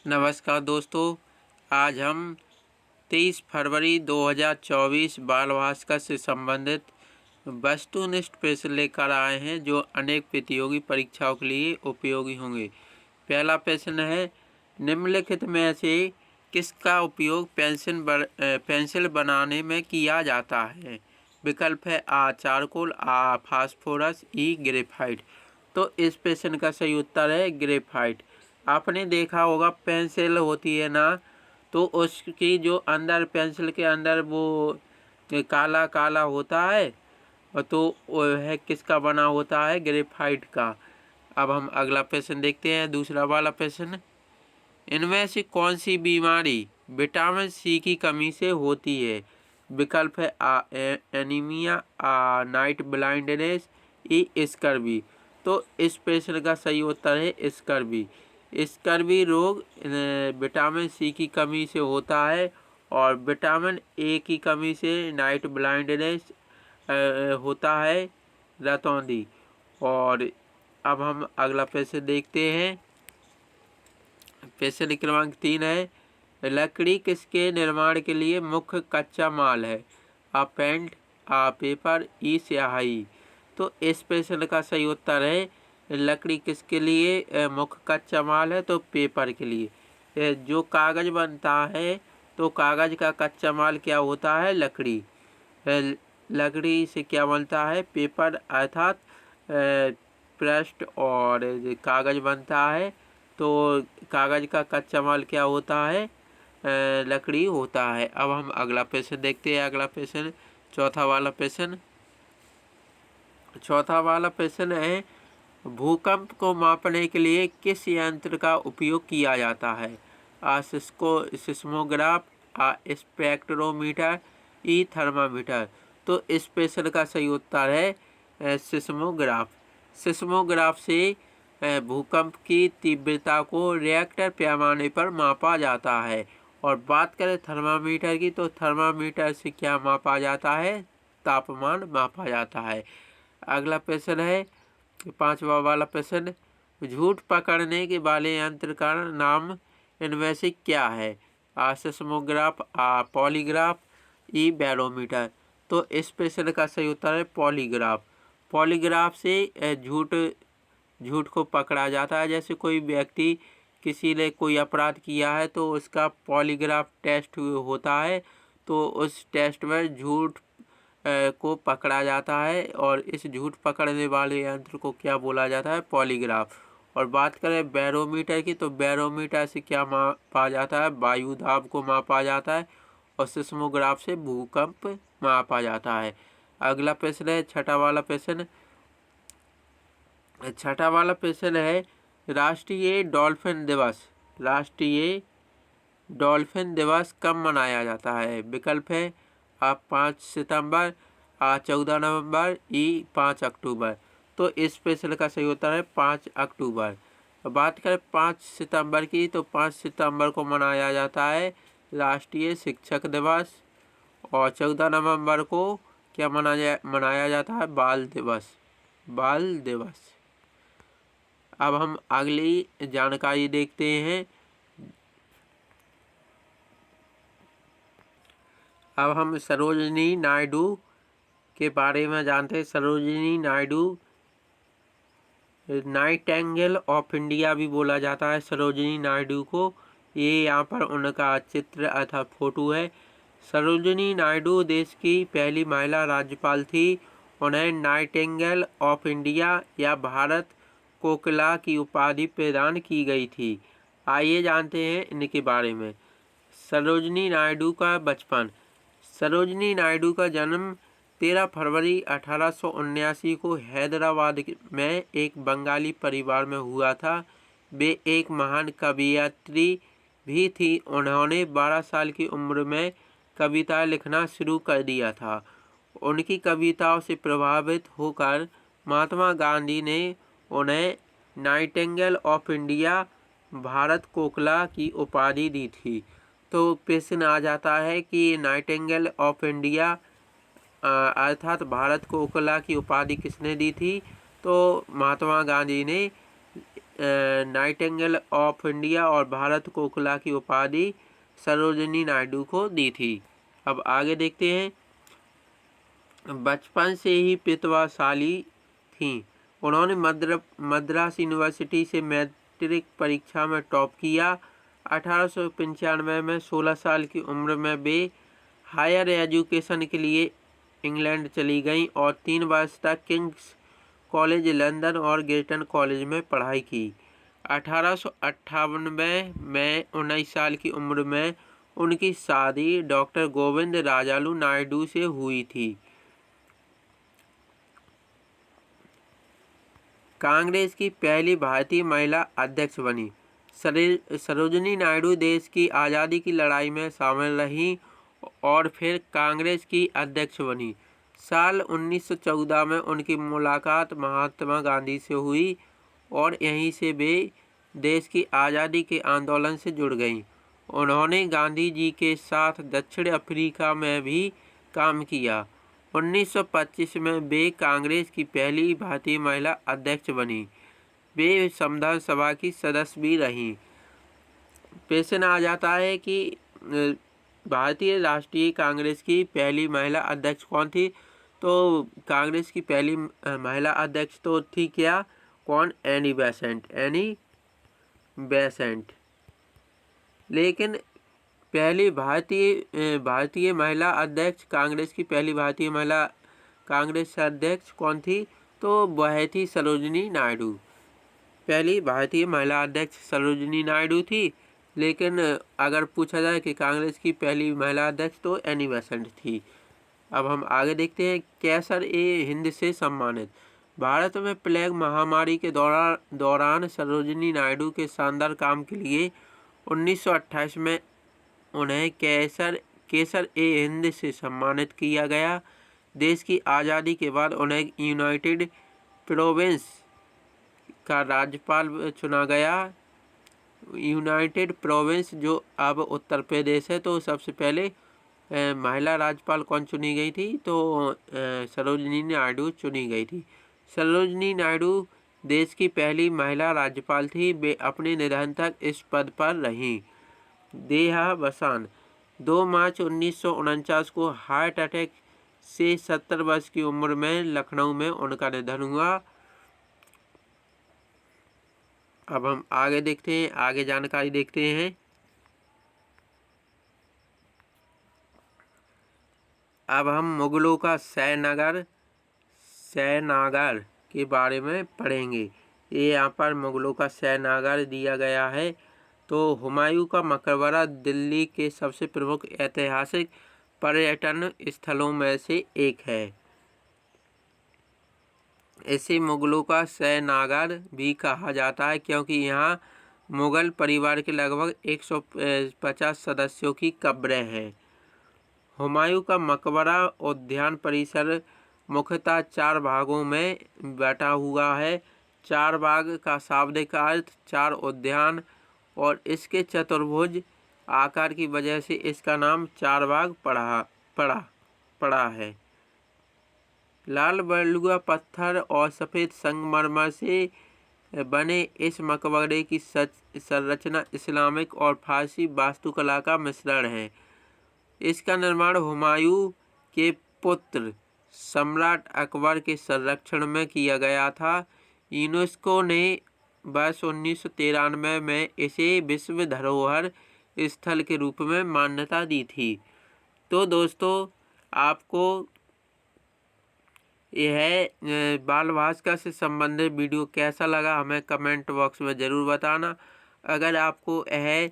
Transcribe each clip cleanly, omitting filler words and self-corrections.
नमस्कार दोस्तों, आज हम 23 फरवरी 2024 बाल भास्कर से संबंधित वस्तुनिष्ठ प्रश्न लेकर आए हैं जो अनेक प्रतियोगी परीक्षाओं के लिए उपयोगी होंगे। पहला प्रश्न है, निम्नलिखित में से किसका उपयोग पेंसिल बनाने में किया जाता है? विकल्प है आ चारकोल, आ फास्फोरस, ई ग्रेफाइट। तो इस प्रश्न का सही उत्तर है ग्रेफाइट। आपने देखा होगा पेंसिल होती है ना, तो उसकी जो अंदर पेंसिल के अंदर वो काला काला होता है, और तो वह किसका बना होता है? ग्रेफाइट का। अब हम अगला प्रश्न देखते हैं, दूसरा वाला प्रश्न। इनमें से कौन सी बीमारी विटामिन सी की कमी से होती है? विकल्प है एनीमिया, नाइट ब्लाइंडनेस, ई स्कर्वी। तो इस प्रश्न का सही उत्तर है स्कर्वी। स्कर्वी रोग विटामिन सी की कमी से होता है, और विटामिन ए की कमी से नाइट ब्लाइंडनेस होता है, रतौंधी। और अब हम अगला प्रश्न देखते हैं, प्रश्न क्रमांक 3 है, लकड़ी किसके निर्माण के लिए मुख्य कच्चा माल है? आ पेंट, आ पेपर, ई स्याही। तो इस प्रश्न का सही उत्तर है लकड़ी किसके लिए मुख्य कच्चा माल है? तो पेपर के लिए। जो कागज बनता है, तो कागज का कच्चा माल क्या होता है? लकड़ी। लकड़ी से क्या बनता है? पेपर अर्थात पृष्ठ और कागज बनता है। तो कागज का कच्चा माल क्या होता है? लकड़ी होता है। अब हम अगला प्रश्न देखते हैं, अगला प्रश्न चौथा वाला प्रश्न। चौथा वाला प्रश्न है, भूकंप को मापने के लिए किस यंत्र का उपयोग किया जाता है? सिस्मोग्राफ, स्पेक्ट्रोमीटर, ई थर्मामीटर। तो इस प्रश्न का सही उत्तर है सिस्मोग्राफ। सिस्मोग्राफ से भूकंप की तीव्रता को रिएक्टर पैमाने पर मापा जाता है। और बात करें थर्मामीटर की, तो थर्मामीटर से क्या मापा जाता है? तापमान मापा जाता है। अगला प्रश्न है पांचवा वाला प्रश्न, झूठ पकड़ने के वाले यंत्र का नाम इनमें से क्या है? सिस्मोग्राफ, पॉलीग्राफ, ई बैरोमीटर। तो इस प्रश्न का सही उत्तर है पॉलीग्राफ। पॉलीग्राफ से झूठ को पकड़ा जाता है। जैसे कोई व्यक्ति, किसी ने कोई अपराध किया है, तो उसका पॉलीग्राफ टेस्ट होता है, तो उस टेस्ट में झूठ को पकड़ा जाता है, और इस झूठ पकड़ने वाले यंत्र को क्या बोला जाता है? पॉलीग्राफ। और बात करें बैरोमीटर की, तो बैरोमीटर से क्या मापा जाता है? वायु दाब को मापा जाता है, और सिस्मोग्राफ से भूकंप मापा जाता है। अगला प्रश्न है छठा वाला प्रश्न। छठा वाला प्रश्न है, राष्ट्रीय डॉल्फिन दिवस कब मनाया जाता है? विकल्प है 5 सितंबर, 14 नवंबर, ई 5 अक्टूबर। तो इस प्रश्न का सही उत्तर है 5 अक्टूबर। बात करें 5 सितंबर की, तो 5 सितंबर को मनाया जाता है राष्ट्रीय शिक्षक दिवस, और 14 नवंबर को क्या मनाया जाता है? बाल दिवस। अब हम अगली जानकारी देखते हैं। अब हम सरोजिनी नायडू के बारे में जानते हैं। Sarojini Naidu Nightingale of India भी बोला जाता है सरोजिनी नायडू को। ये यहाँ पर उनका चित्र अर्थात फोटो है। सरोजिनी नायडू देश की पहली महिला राज्यपाल थी। उन्हें नाइटिंगेल ऑफ इंडिया या भारत कोकिला की उपाधि प्रदान की गई थी। आइए जानते हैं इनके बारे में। सरोजिनी नायडू का बचपन। सरोजिनी नायडू का जन्म 13 फरवरी 1879 को हैदराबाद में एक बंगाली परिवार में हुआ था। वे एक महान कवयित्री भी थी। उन्होंने 12 साल की उम्र में कविता लिखना शुरू कर दिया था। उनकी कविताओं से प्रभावित होकर महात्मा गांधी ने उन्हें नाइटिंगेल ऑफ इंडिया, भारत कोकिला की उपाधि दी थी। तो प्रश्न आ जाता है कि नाइटिंगेल ऑफ इंडिया अर्थात भारत कोकिला की उपाधि किसने दी थी? तो महात्मा गांधी ने नाइटिंगेल ऑफ इंडिया और भारत कोकिला की उपाधि सरोजिनी नायडू को दी थी। अब आगे देखते हैं। बचपन से ही प्रतिभाशाली थीं। उन्होंने मद्रास यूनिवर्सिटी से मैट्रिक परीक्षा में टॉप किया। 1895 में 16 साल की उम्र में वे हायर एजुकेशन के लिए इंग्लैंड चली गईं और 3 वर्ष तक किंग्स कॉलेज लंदन और गिरटन कॉलेज में पढ़ाई की। 1858 में 19 साल की उम्र में उनकी शादी डॉक्टर गोविंद राजालू नायडू से हुई थी। कांग्रेस की पहली भारतीय महिला अध्यक्ष बनी। सरोजिनी नायडू देश की आज़ादी की लड़ाई में शामिल रहीं और फिर कांग्रेस की अध्यक्ष बनी। साल 1914 में उनकी मुलाकात महात्मा गांधी से हुई और यहीं से वे देश की आज़ादी के आंदोलन से जुड़ गईं। उन्होंने गांधी जी के साथ दक्षिण अफ्रीका में भी काम किया। 1925 में वे कांग्रेस की पहली भारतीय महिला अध्यक्ष बनी। वे संविधान सभा की सदस्य भी रहीं। प्रश्न आ जाता है कि भारतीय राष्ट्रीय कांग्रेस की पहली महिला अध्यक्ष कौन थी? तो कांग्रेस की पहली महिला अध्यक्ष तो थी क्या? कौन? Annie Besant. लेकिन पहली भारतीय महिला अध्यक्ष कांग्रेस की पहली भारतीय महिला कांग्रेस अध्यक्ष कौन थी? तो वह थी सरोजिनी नायडू। पहली भारतीय महिला अध्यक्ष सरोजिनी नायडू थी। लेकिन अगर पूछा जाए कि कांग्रेस की पहली महिला अध्यक्ष तो एनी बेसेंट थी। अब हम आगे देखते हैं। कैसर-ए-हिंद से सम्मानित। भारत में प्लेग महामारी के दौरान सरोजिनी नायडू के शानदार काम के लिए 1928 में उन्हें कैसर-ए-हिंद से सम्मानित किया गया। देश की आज़ादी के बाद उन्हें यूनाइटेड प्रोविंस का राज्यपाल चुना गया। यूनाइटेड प्रोविंस जो अब उत्तर प्रदेश है, तो सबसे पहले महिला राज्यपाल कौन चुनी गई थी? तो सरोजिनी नायडू चुनी गई थी। सरोजिनी नायडू देश की पहली महिला राज्यपाल थी। वे अपने निधन तक इस पद पर रहीं। देहावसान। 2 मार्च 1949 को हार्ट अटैक से 70 वर्ष की उम्र में लखनऊ में उनका निधन हुआ। अब हम आगे देखते हैं, आगे जानकारी देखते हैं। अब हम मुगलों का सैनागार के बारे में पढ़ेंगे। ये यहाँ पर मुगलों का सैनागार दिया गया है। तो हुमायूं का मकबरा दिल्ली के सबसे प्रमुख ऐतिहासिक पर्यटन स्थलों में से एक है। इसे मुगलों का सैनागार भी कहा जाता है क्योंकि यहाँ मुगल परिवार के लगभग 150 सदस्यों की कब्रें हैं। हुमायूं का मकबरा उद्यान परिसर मुख्यतः 4 भागों में बटा हुआ है। 4 बाग का शाब्दिक अर्थ 4 उद्यान और इसके चतुर्भुज आकार की वजह से इसका नाम 4 बाग पड़ा है। लाल बलुआ पत्थर और सफ़ेद संगमरमर से बने इस मकबरे की संरचना इस्लामिक और फारसी वास्तुकला का मिश्रण है। इसका निर्माण हुमायूं के पुत्र सम्राट अकबर के संरक्षण में किया गया था। यूनेस्को ने वर्ष 1993 में इसे विश्व धरोहर स्थल के रूप में मान्यता दी थी। तो दोस्तों, आपको यह बाल भास्कर से संबंधित वीडियो कैसा लगा हमें कमेंट बॉक्स में ज़रूर बताना। अगर आपको यह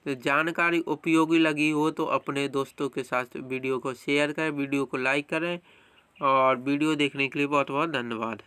जानकारी उपयोगी लगी हो तो अपने दोस्तों के साथ वीडियो को शेयर करें, वीडियो को लाइक करें और वीडियो देखने के लिए बहुत बहुत धन्यवाद।